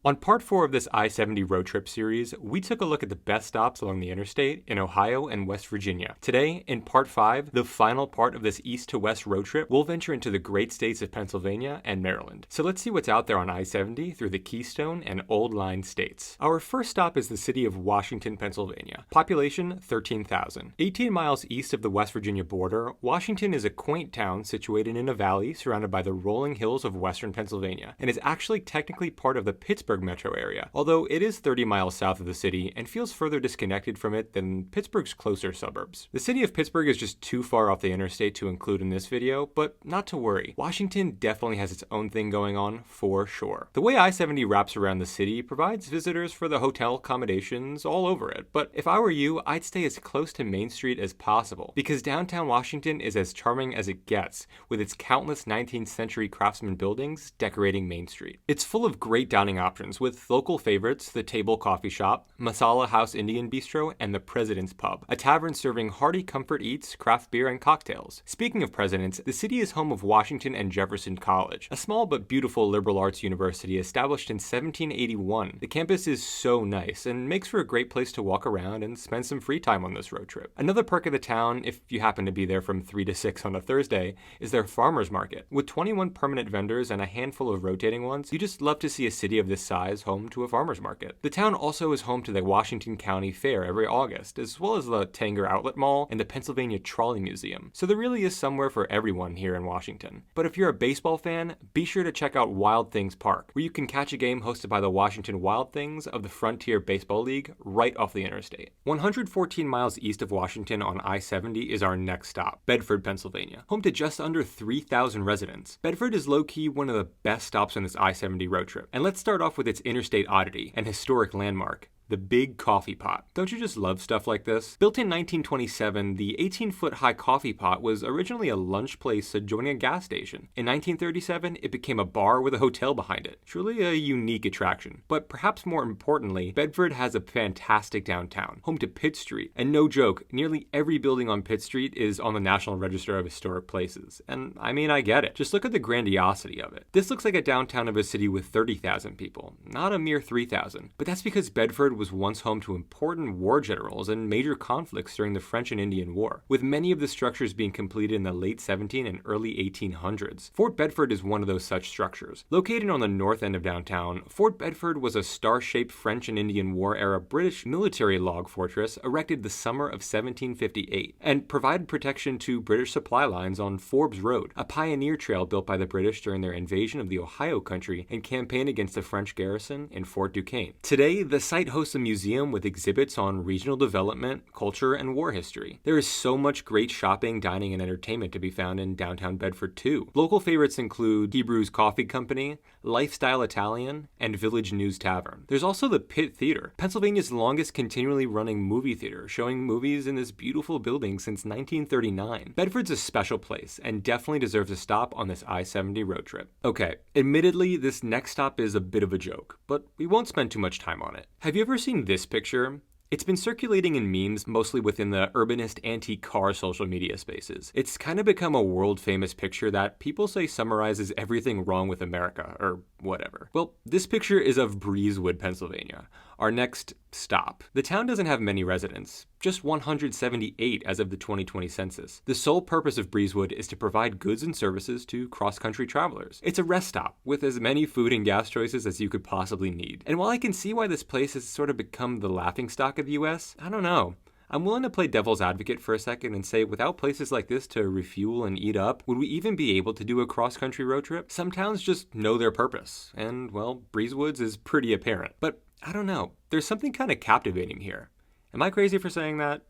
On part 4 of this I-70 road trip series, we took a look at the best stops along the interstate in Ohio and West Virginia. Today, in part 5, the final part of this east to west road trip, we'll venture into the great states of Pennsylvania and Maryland. So let's see what's out there on I-70 through the Keystone and Old Line states. Our first stop is the city of Washington, Pennsylvania. Population 13,000. 18 miles east of the West Virginia border, Washington is a quaint town situated in a valley surrounded by the rolling hills of western Pennsylvania, and is actually technically part of the Pittsburgh metro area, although it is 30 miles south of the city and feels further disconnected from it than Pittsburgh's closer suburbs. The city of Pittsburgh is just too far off the interstate to include in this video, but not to worry. Washington definitely has its own thing going on for sure. The way I-70 wraps around the city provides visitors for the hotel accommodations all over it, but if I were you, I'd stay as close to Main Street as possible, because downtown Washington is as charming as it gets, with its countless 19th century craftsman buildings decorating Main Street. It's full of great dining options, with local favorites, the Table Coffee Shop, Masala House Indian Bistro, and the President's Pub, a tavern serving hearty comfort eats, craft beer, and cocktails. Speaking of presidents, the city is home of Washington and Jefferson College, a small but beautiful liberal arts university established in 1781. The campus is so nice and makes for a great place to walk around and spend some free time on this road trip. Another perk of the town, if you happen to be there from 3 to 6 on a Thursday, is their farmers market. With 21 permanent vendors and a handful of rotating ones, you just love to see a city of this size home to a farmer's market. The town also is home to the Washington County Fair every August, as well as the Tanger Outlet Mall and the Pennsylvania Trolley Museum, so there really is somewhere for everyone here in Washington. But if you're a baseball fan, be sure to check out Wild Things Park, where you can catch a game hosted by the Washington Wild Things of the Frontier Baseball League right off the interstate. 114 miles east of Washington on I-70 is our next stop, Bedford, Pennsylvania, home to just under 3,000 residents. Bedford is low-key one of the best stops on this I-70 road trip, and let's start off with its interstate oddity and historic landmark, the Big Coffee Pot. Don't you just love stuff like this? Built in 1927, the 18-foot-high coffee pot was originally a lunch place adjoining a gas station. In 1937, it became a bar with a hotel behind it. Truly a unique attraction. But perhaps more importantly, Bedford has a fantastic downtown, home to Pitt Street. And no joke, nearly every building on Pitt Street is on the National Register of Historic Places. And I mean, I get it. Just look at the grandiosity of it. This looks like a downtown of a city with 30,000 people, not a mere 3,000. But that's because Bedford was once home to important war generals and major conflicts during the French and Indian War, with many of the structures being completed in the late 17 and early 1800s. Fort Bedford is one of those such structures. Located on the north end of downtown, Fort Bedford was a star-shaped French and Indian War-era British military log fortress erected the summer of 1758, and provided protection to British supply lines on Forbes Road, a pioneer trail built by the British during their invasion of the Ohio country and campaign against the French garrison in Fort Duquesne. Today, the site hosts a museum with exhibits on regional development, culture, and war history. There is so much great shopping, dining, and entertainment to be found in downtown Bedford too. Local favorites include Hebrew's Coffee Company, Lifestyle Italian, and Village News Tavern. There's also the Pitt Theater, Pennsylvania's longest continually running movie theater, showing movies in this beautiful building since 1939. Bedford's a special place and definitely deserves a stop on this I-70 road trip. Okay, admittedly, this next stop is a bit of a joke, but we won't spend too much time on it. Have you ever seen this picture? It's been circulating in memes, mostly within the urbanist anti-car social media spaces. It's kind of become a world-famous picture that people say summarizes everything wrong with America, or whatever. Well, this picture is of Breezewood, Pennsylvania, our next stop. The town doesn't have many residents, just 178 as of the 2020 census. The sole purpose of Breezewood is to provide goods and services to cross-country travelers. It's a rest stop with as many food and gas choices as you could possibly need. And while I can see why this place has sort of become the laughingstock of the US, I don't know. I'm willing to play devil's advocate for a second and say without places like this to refuel and eat up, would we even be able to do a cross-country road trip? Some towns just know their purpose, and well, Breezewoods is pretty apparent. But I don't know, there's something kind of captivating here. Am I crazy for saying that?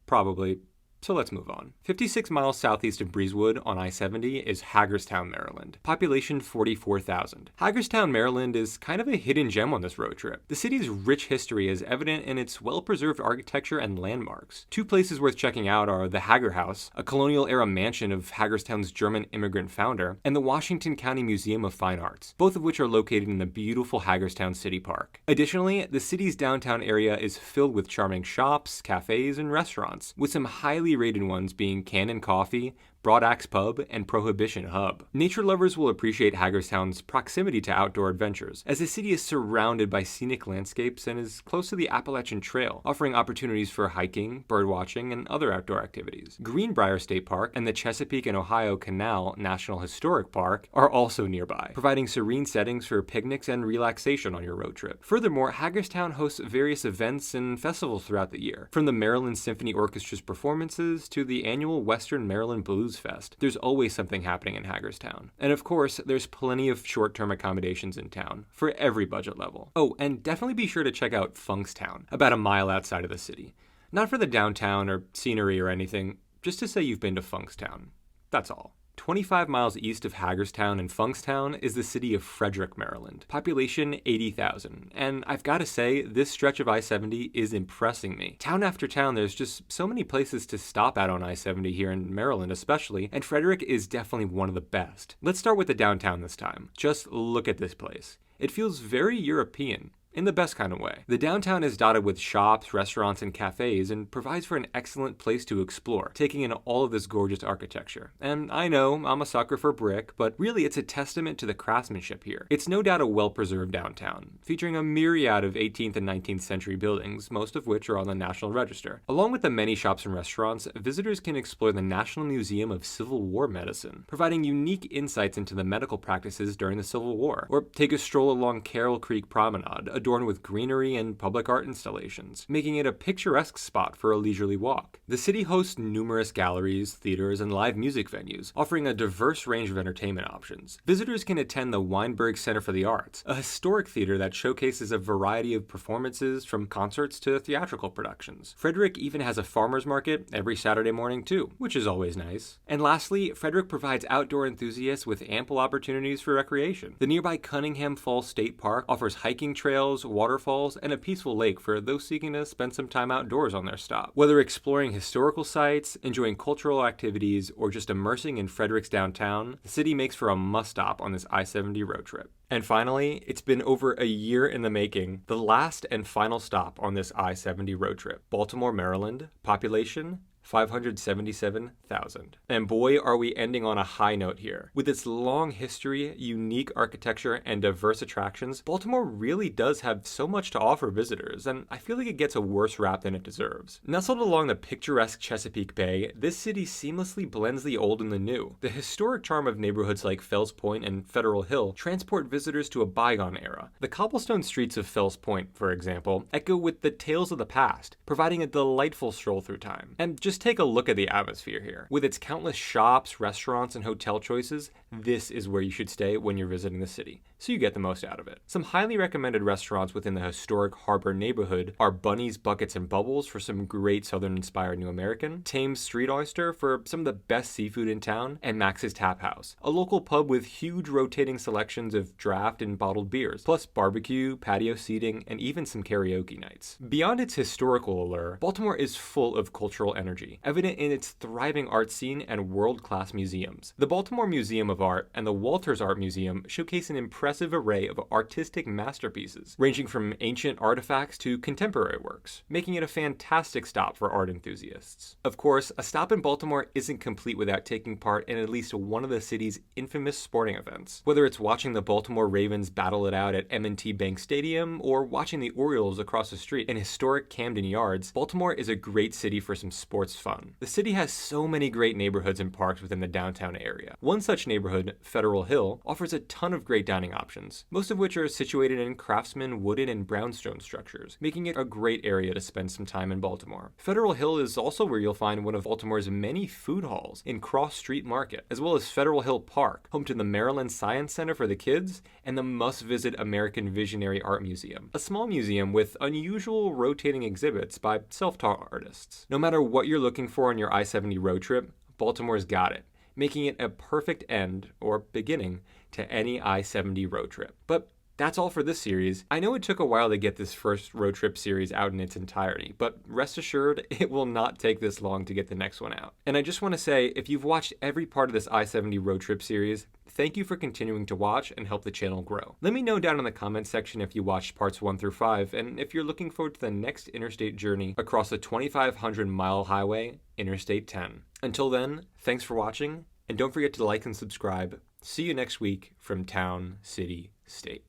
Probably. So let's move on. 56 miles southeast of Breezewood on I-70 is Hagerstown, Maryland. Population 44,000. Hagerstown, Maryland is kind of a hidden gem on this road trip. The city's rich history is evident in its well-preserved architecture and landmarks. Two places worth checking out are the Hager House, a colonial-era mansion of Hagerstown's German immigrant founder, and the Washington County Museum of Fine Arts, both of which are located in the beautiful Hagerstown City Park. Additionally, the city's downtown area is filled with charming shops, cafes, and restaurants, with some highly rated ones being Cannon Coffee, Broadaxe Pub, and Prohibition Hub. Nature lovers will appreciate Hagerstown's proximity to outdoor adventures, as the city is surrounded by scenic landscapes and is close to the Appalachian Trail, offering opportunities for hiking, birdwatching, and other outdoor activities. Greenbrier State Park and the Chesapeake and Ohio Canal National Historic Park are also nearby, providing serene settings for picnics and relaxation on your road trip. Furthermore, Hagerstown hosts various events and festivals throughout the year. From the Maryland Symphony Orchestra's performances to the annual Western Maryland Blues Fest, there's always something happening in Hagerstown. And of course, there's plenty of short-term accommodations in town for every budget level. Oh, and definitely be sure to check out Funkstown, about a mile outside of the city. Not for the downtown or scenery or anything, just to say you've been to Funkstown. That's all. 25 miles east of Hagerstown and Funkstown is the city of Frederick, Maryland. Population 80,000. And I've got to say, this stretch of I-70 is impressing me. Town after town, there's just so many places to stop at on I-70 here in Maryland especially, and Frederick is definitely one of the best. Let's start with the downtown this time. Just look at this place. It feels very European. In the best kind of way. The downtown is dotted with shops, restaurants, and cafes and provides for an excellent place to explore, taking in all of this gorgeous architecture. And I know I'm a sucker for brick, but really it's a testament to the craftsmanship here. It's no doubt a well-preserved downtown, featuring a myriad of 18th and 19th century buildings, most of which are on the National Register. Along with the many shops and restaurants, visitors can explore the National Museum of Civil War Medicine, providing unique insights into the medical practices during the Civil War, or take a stroll along Carroll Creek Promenade, adorned with greenery and public art installations, making it a picturesque spot for a leisurely walk. The city hosts numerous galleries, theaters, and live music venues, offering a diverse range of entertainment options. Visitors can attend the Weinberg Center for the Arts, a historic theater that showcases a variety of performances from concerts to theatrical productions. Frederick even has a farmer's market every Saturday morning too, which is always nice. And lastly, Frederick provides outdoor enthusiasts with ample opportunities for recreation. The nearby Cunningham Falls State Park offers hiking trails, waterfalls, and a peaceful lake for those seeking to spend some time outdoors on their stop. Whether exploring historical sites, enjoying cultural activities, or just immersing in Frederick's downtown, the city makes for a must-stop on this I-70 road trip. And finally, it's been over a year in the making, the last and final stop on this I-70 road trip. Baltimore, Maryland, population 577,000. And boy, are we ending on a high note here. With its long history, unique architecture, and diverse attractions, Baltimore really does have so much to offer visitors, and I feel like it gets a worse rap than it deserves. Nestled along the picturesque Chesapeake Bay, this city seamlessly blends the old and the new. The historic charm of neighborhoods like Fells Point and Federal Hill transport visitors to a bygone era. The cobblestone streets of Fells Point, for example, echo with the tales of the past, providing a delightful stroll through time. And just take a look at the atmosphere here. With its countless shops, restaurants, and hotel choices, this is where you should stay when you're visiting the city, so you get the most out of it. Some highly recommended restaurants within the historic Harbor neighborhood are Bunny's Buckets and Bubbles for some great Southern-inspired New American, Thames Street Oyster for some of the best seafood in town, and Max's Tap House, a local pub with huge rotating selections of draft and bottled beers, plus barbecue, patio seating, and even some karaoke nights. Beyond its historical allure, Baltimore is full of cultural energy, evident in its thriving art scene and world-class museums. The Baltimore Museum of Art and the Walters Art Museum showcase an impressive array of artistic masterpieces, ranging from ancient artifacts to contemporary works, making it a fantastic stop for art enthusiasts. Of course, a stop in Baltimore isn't complete without taking part in at least one of the city's infamous sporting events. Whether it's watching the Baltimore Ravens battle it out at M&T Bank Stadium or watching the Orioles across the street in historic Camden Yards, Baltimore is a great city for some sports fun. The city has so many great neighborhoods and parks within the downtown area. One such neighborhood, Federal Hill, offers a ton of great dining options, most of which are situated in craftsman, wooden, and brownstone structures, making it a great area to spend some time in Baltimore. Federal Hill is also where you'll find one of Baltimore's many food halls in Cross Street Market, as well as Federal Hill Park, home to the Maryland Science Center for the kids, and the must-visit American Visionary Art Museum, a small museum with unusual rotating exhibits by self-taught artists. No matter what you're looking for on your I-70 road trip, Baltimore's got it, making it a perfect end, or beginning, to any I-70 road trip. But That's all for this series. I know it took a while to get this first road trip series out in its entirety, but rest assured, it will not take this long to get the next one out. And I just want to say, if you've watched every part of this I-70 road trip series, thank you for continuing to watch and help the channel grow. Let me know down in the comments section if you watched parts 1 through 5, and if you're looking forward to the next interstate journey across the 2,500-mile highway, Interstate 10. Until then, thanks for watching, and don't forget to like and subscribe. See you next week from Town, City, State.